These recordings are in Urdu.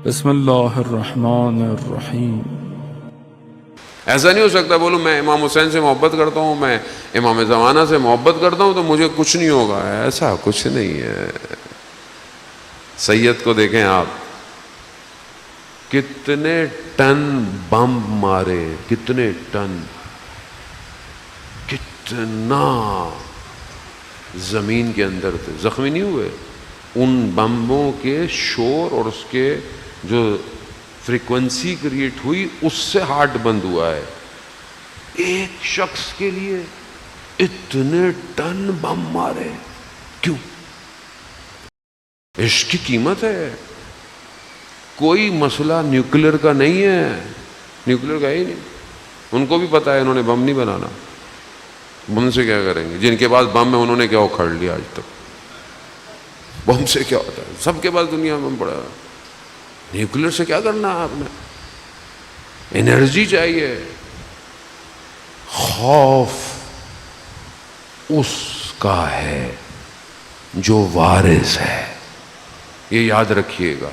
بسم اللہ الرحمن الرحیم۔ ایسا نہیں ہو سکتا بولو میں امام حسین سے محبت کرتا ہوں، میں امام زمانہ سے محبت کرتا ہوں تو مجھے کچھ نہیں ہوگا۔ ایسا کچھ نہیں ہے۔ سید کو دیکھیں آپ، کتنے ٹن بم مارے، کتنے ٹن، کتنا زمین کے اندر تھے، زخمی نہیں ہوئے۔ ان بمبوں کے شور اور اس کے جو فریکوینسی کریٹ ہوئی اس سے ہارٹ بند ہوا ہے۔ ایک شخص کے لیے اتنے ٹن بم مارے، کیوں؟ عشق کی قیمت ہے۔ کوئی مسئلہ نیوکلیر کا نہیں ہے، نیوکلیر کا ہی نہیں۔ ان کو بھی پتا ہے انہوں نے بم نہیں بنانا، بم سے کیا کریں گے؟ جن کے پاس بم ہے انہوں نے کیا اکھاڑ لیا آج تک؟ بم سے کیا ہوتا ہے؟ سب کے پاس دنیا میں بم پڑا ہے۔ نیوکلیر سے کیا کرنا ہے آپ نے؟ انرجی چاہیے۔ خوف اس کا ہے جو وارث ہے، یہ یاد رکھیے گا۔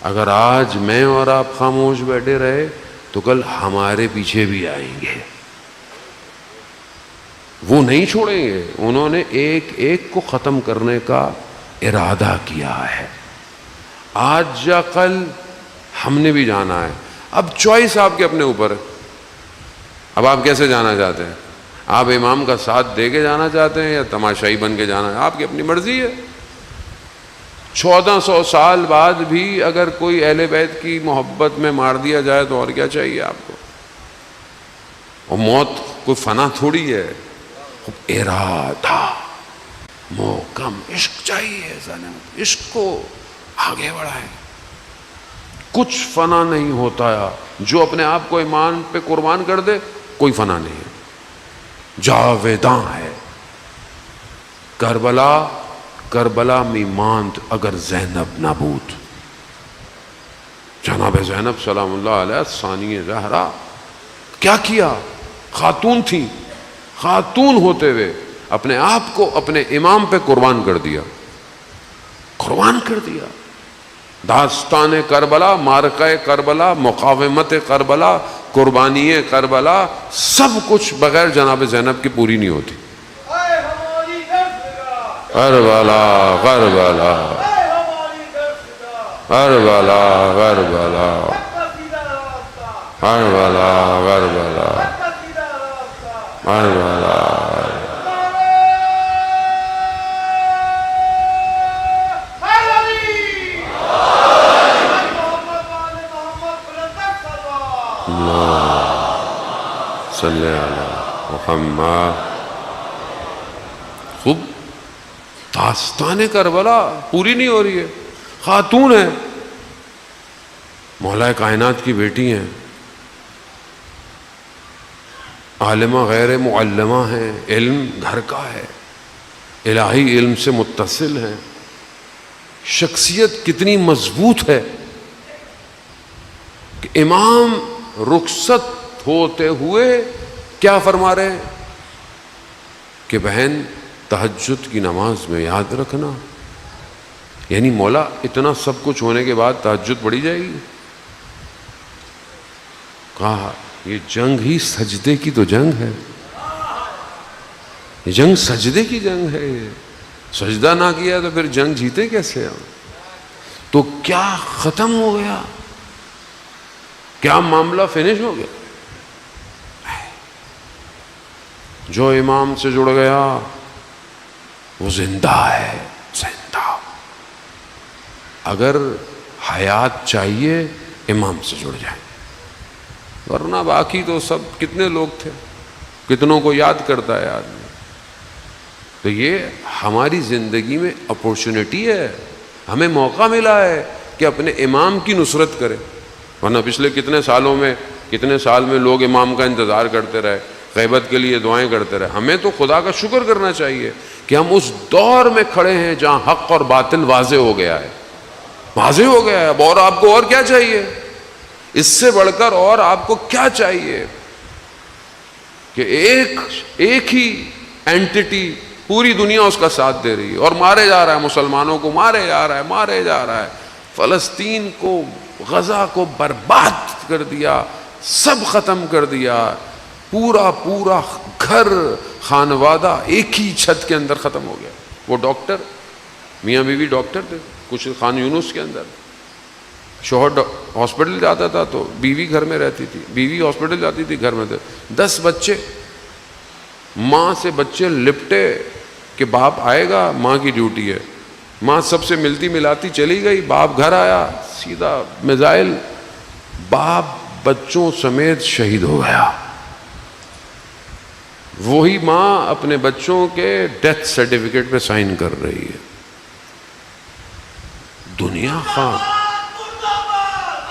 اگر آج میں اور آپ خاموش بیٹھے رہے تو کل ہمارے پیچھے بھی آئیں گے، وہ نہیں چھوڑیں گے۔ انہوں نے ایک ایک کو ختم کرنے کا ارادہ کیا ہے۔ آج یا کل ہم نے بھی جانا ہے۔ اب چوائس آپ کے اپنے اوپر ہے۔ اب آپ کیسے جانا چاہتے ہیں؟ آپ امام کا ساتھ دے کے جانا چاہتے ہیں یا تماشائی بن کے جانا ہے؟ آپ کی اپنی مرضی ہے۔ 1400 سال بعد بھی اگر کوئی اہل بیت کی محبت میں مار دیا جائے تو اور کیا چاہیے آپ کو؟ اور موت کوئی فنا تھوڑی ہے، ارادہ محکم عشق چاہیے۔ عشق کو آگے بڑھائیں۔ کچھ فنا نہیں ہوتا ہے۔ جو اپنے آپ کو ایمان پہ قربان کر دے کوئی فنا نہیں ہے، جاویداں ہے۔ کربلا میں ماند اگر زینب نہ بود۔ جناب زینب سلام اللہ علیہ ثانی زہرا کیا کیا؟ خاتون تھی، خاتون ہوتے ہوئے اپنے آپ کو اپنے امام پہ قربان کر دیا، قربان کر دیا۔ داستان کربلا، معرکہ کربلا، مقاومت کربلا، قربانی کربلا، سب کچھ بغیر جناب زینب کی پوری نہیں ہوتی۔ کربلا کربلا کربلا کربلا کربلا کربلا کربلا۔ صلی اللہ محمد۔ خوب داستان کربلا پوری نہیں ہو رہی ہے۔ خاتون ہے، مولا کائنات کی بیٹی ہیں، عالمہ غیر معلمہ ہیں، علم گھر کا ہے، الہی علم سے متصل ہیں، شخصیت کتنی مضبوط ہے کہ امام رخصت ہوتے ہوئے کیا فرما رہے ہیں کہ بہن تہجد کی نماز میں یاد رکھنا۔ یعنی مولا اتنا سب کچھ ہونے کے بعد تہجد پڑھی جائے گی؟ کہا یہ جنگ ہی سجدے کی تو جنگ ہے، یہ جنگ سجدے کی جنگ ہے۔ یہ سجدہ نہ کیا تو پھر جنگ جیتے کیسے ہم؟ تو کیا ختم ہو گیا؟ کیا معاملہ فنش ہو گیا؟ جو امام سے جڑ گیا وہ زندہ ہے، زندہ۔ اگر حیات چاہیے امام سے جڑ جائیں، ورنہ باقی تو سب کتنے لوگ تھے، کتنوں کو یاد کرتا ہے آدمی۔ تو یہ ہماری زندگی میں اپورچونٹی ہے، ہمیں موقع ملا ہے کہ اپنے امام کی نصرت کریں۔ ورنہ پچھلے کتنے سال میں لوگ امام کا انتظار کرتے رہے، غیبت کے لیے دعائیں کرتے رہے۔ ہمیں تو خدا کا شکر کرنا چاہیے کہ ہم اس دور میں کھڑے ہیں جہاں حق اور باطل واضح ہو گیا ہے، واضح ہو گیا ہے۔ اب اور آپ کو اور کیا چاہیے؟ اس سے بڑھ کر اور آپ کو کیا چاہیے کہ ایک ہی اینٹیٹی پوری دنیا اس کا ساتھ دے رہی ہے اور مارے جا رہا ہے، مسلمانوں کو مارے جا رہا ہے، فلسطین کو، غزہ کو برباد کر دیا، سب ختم کر دیا، پورا پورا گھر خانوادہ ایک ہی چھت کے اندر ختم ہو گیا۔ وہ ڈاکٹر، میاں بیوی ڈاکٹر تھے کچھ خان یونس کے اندر، شوہر ہاسپٹل جاتا تھا تو بیوی گھر میں رہتی تھی، بیوی ہاسپٹل جاتی تھی گھر میں تھے، 10 بچے، ماں سے بچے لپٹے کہ باپ آئے گا، ماں کی ڈیوٹی ہے، ماں سب سے ملتی ملاتی چلی گئی، باپ گھر آیا سیدھا میزائل، باپ بچوں سمیت شہید ہو گیا۔ وہی ماں اپنے بچوں کے ڈیتھ سرٹیفکیٹ پہ سائن کر رہی ہے۔ دنیا خواہ،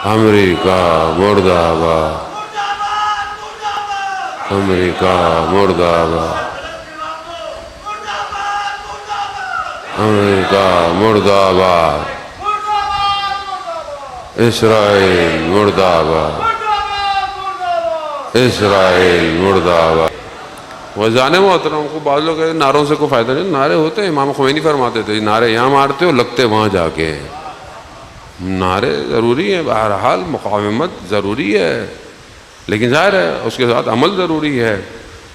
امریکہ مرد آباد، امریکہ مرد آباد، امریکہ مرد آباد، اسرائیل مرد آباد، اسرائیل مرد آباد۔ وزان محترم کو بعض لوگ کہتے ہیں نعروں سے کوئی فائدہ نہیں، نعرے ہوتے ہیں، امام خمینی فرماتے تھے نعرے یہاں مارتے ہو لگتے وہاں جا کے، نعرے ضروری ہیں، بہرحال مقاومت ضروری ہے، لیکن ظاہر ہے اس کے ساتھ عمل ضروری ہے۔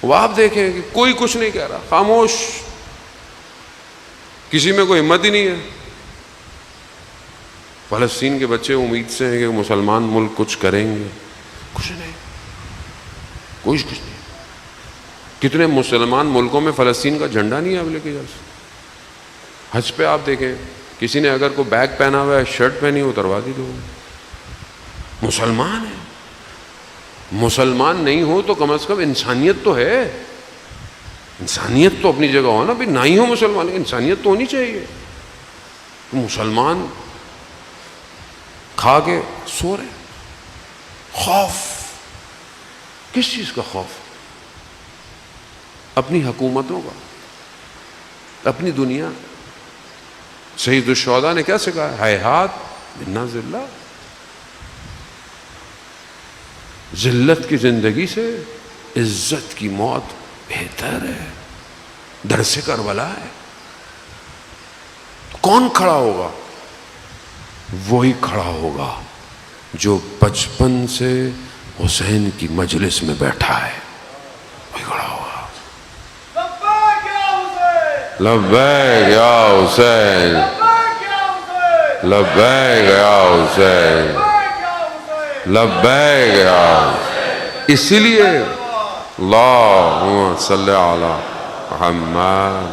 وہ آپ دیکھیں کہ کوئی کچھ نہیں کہہ رہا، خاموش، کسی میں کوئی ہمت ہی نہیں ہے۔ فلسطین کے بچے امید سے ہیں کہ مسلمان ملک کچھ کریں گے، کچھ نہیں، کچھ نہیں۔ کتنے مسلمان ملکوں میں فلسطین کا جھنڈا نہیں ہے اب لے کے جا سکتے۔ حج پہ آپ دیکھیں کسی نے اگر کوئی بیگ پہنا ہوا ہے، شرٹ پہنی ہو، اتروا دی دو، مسلمان ہے۔ مسلمان نہیں ہو تو کم از کم انسانیت تو ہے، انسانیت تو اپنی جگہ ہو نا، بھی نہ ہی ہو مسلمان، انسانیت تو ہونی چاہیے۔ مسلمان کھا کے سو رہے، خوف، کس چیز کا خوف؟ اپنی حکومتوں کا، اپنی دنیا۔ سید الشہداء نے کیا سکھایا؟ ہیہات منا ذلہ، ذلت کی زندگی سے عزت کی موت بہتر ہے۔ درس کربلا ہے، کون کھڑا ہوگا؟ وہی کھڑا ہوگا جو بچپن سے حسین کی مجلس میں بیٹھا ہے، وہی کھڑا ہوگا۔ لبیک یا حسین، لبیک یا حسین، لبیک یا حسین۔ اسی لیے اللہم صلی علی محمد،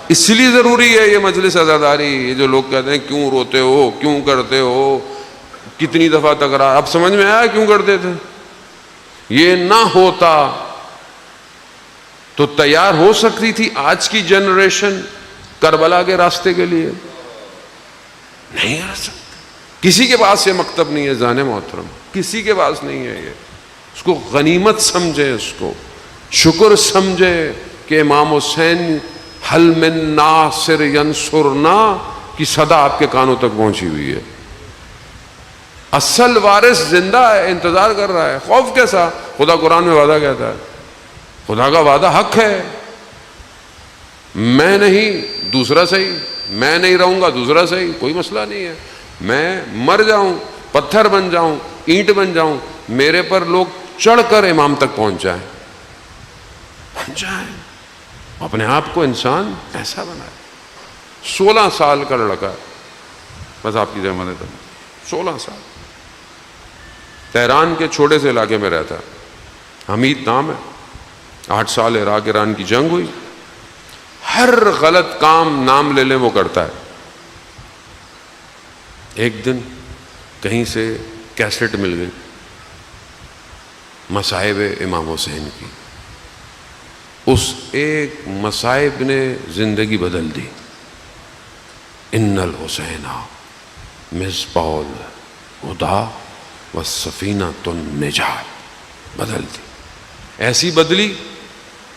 اسی لیے ضروری ہے یہ مجلس عزاداری۔ یہ جو لوگ کہتے ہیں کیوں روتے ہو، کیوں کرتے ہو، کتنی دفعہ تکرار، اب سمجھ میں آیا کیوں کرتے تھے؟ یہ نہ ہوتا تو تیار ہو سکتی تھی آج کی جنریشن کربلا کے راستے کے لیے؟ نہیں آ سکتی۔ کسی کے پاس یہ مکتب نہیں ہے جان محترم، کسی کے پاس نہیں ہے یہ۔ اس کو غنیمت سمجھے، اس کو شکر سمجھے کہ امام حسین حل من ناصر ینصرنا کی صدا آپ کے کانوں تک پہنچی ہوئی ہے۔ اصل وارث زندہ ہے، انتظار کر رہا ہے۔ خوف کیسا؟ خدا قرآن میں وعدہ کہتا ہے، خدا کا وعدہ حق ہے، میں نہیں دوسرا صحیح، میں نہیں رہوں گا دوسرا صحیح، کوئی مسئلہ نہیں ہے، میں مر جاؤں، پتھر بن جاؤں، اینٹ بن جاؤں، میرے پر لوگ چڑھ کر امام تک پہنچ جائیں۔ اپنے آپ کو انسان ایسا بنائے۔ 16 سال کا لڑکا ہے، بس آپ کی رحمت ہے، 16 سال، تہران کے چھوٹے سے علاقے میں رہتا ہے، حمید نام ہے۔ 8 سال عراق ایران کی جنگ ہوئی، ہر غلط کام نام لے لیں وہ کرتا ہے۔ ایک دن کہیں سے کیسٹ مل گئی مصائب امام حسین کی، اس ایک مصائب نے زندگی بدل دی۔ ان الحسین مصباح الہدی والسفینۃ النجات، بدل دی، ایسی بدلی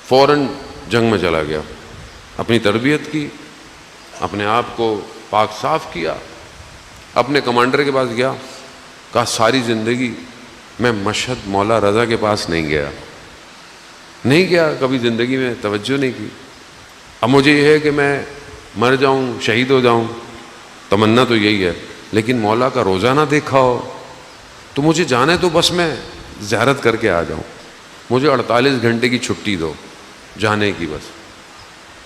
فوراً جنگ میں چلا گیا، اپنی تربیت کی، اپنے آپ کو پاک صاف کیا، اپنے کمانڈر کے پاس گیا، کہا ساری زندگی میں مشہد مولا رضا کے پاس نہیں گیا کبھی زندگی میں توجہ نہیں کی، اب مجھے یہ ہے کہ میں مر جاؤں، شہید ہو جاؤں، تمنا تو یہی ہے، لیکن مولا کا روزہ نہ دیکھا ہو تو مجھے جانے تو بس میں زیارت کر کے آ جاؤں. مجھے 48 گھنٹے کی چھٹی دو جانے کی، بس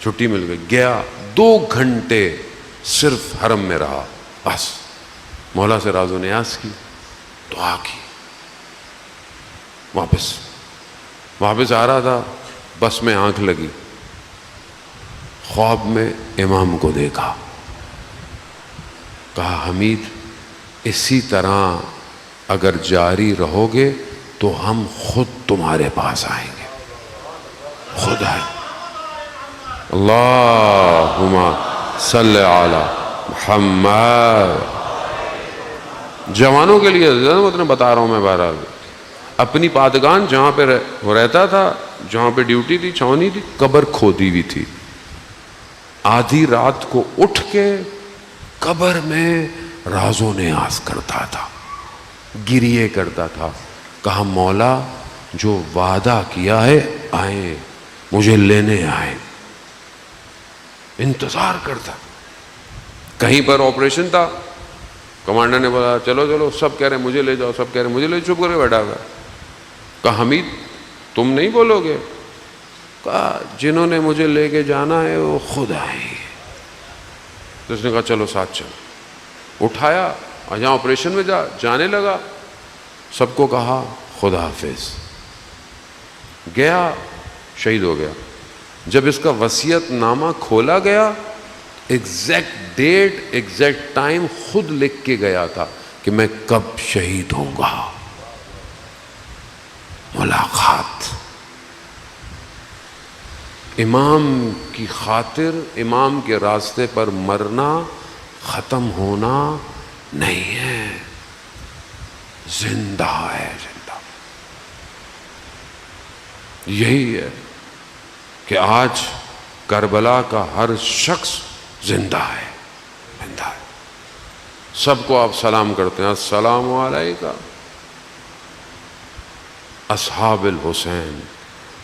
چھٹی مل گئی. گیا 2 گھنٹے صرف حرم میں رہا، بس مولا سے راز و نیاز کی، دعا کی. واپس آ رہا تھا، بس میں آنکھ لگی، خواب میں امام کو دیکھا. کہا حمید اسی طرح اگر جاری رہو گے تو ہم خود تمہارے پاس آئیں گے. خود آئے. اللہم صلی علی محمد. جوانوں کے لیے میں بتا رہا ہوں. میں بہرحال اپنی پادگان جہاں پہ وہ رہتا تھا، جہاں پہ ڈیوٹی تھی، چھاونی تھی، قبر کھودی ہوئی تھی. آدھی رات کو اٹھ کے قبر میں راز و نیاز کرتا تھا، گریے کرتا تھا. کہا مولا جو وعدہ کیا ہے آئیں، مجھے لینے آئیں. انتظار کرتا. کہیں پر آپریشن تھا، کمانڈر نے بولا چلو چلو، سب کہہ رہے ہیں مجھے لے جاؤ، سب کہہ رہے ہیں مجھے لے جاؤ. چپ کر کے بیٹھا ہوا. کہا حمید تم نہیں بولو گے؟ کہا جنہوں نے مجھے لے کے جانا ہے وہ خود آئیں گے. تو اس نے کہا چلو ساتھ چلو. اٹھایا اور جہاں آپریشن میں جانے لگا، سب کو کہا خدا حافظ. گیا، شہید ہو گیا. جب اس کا وصیت نامہ کھولا گیا، ایگزیکٹ ڈیٹ، ایگزیکٹ ٹائم خود لکھ کے گیا تھا کہ میں کب شہید ہوں گا. ملاقات. امام کی خاطر، امام کے راستے پر مرنا ختم ہونا نہیں ہے، زندہ ہے. زندہ. یہی ہے کہ آج کربلا کا ہر شخص زندہ ہے. زندہ ہے. سب کو آپ سلام کرتے ہیں، السلام علیکم اصحاب الحسین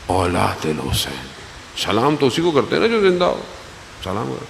اولاد الحسین. سلام تو اسی کو کرتے ہیں نا جو زندہ ہو. سلام کرتے.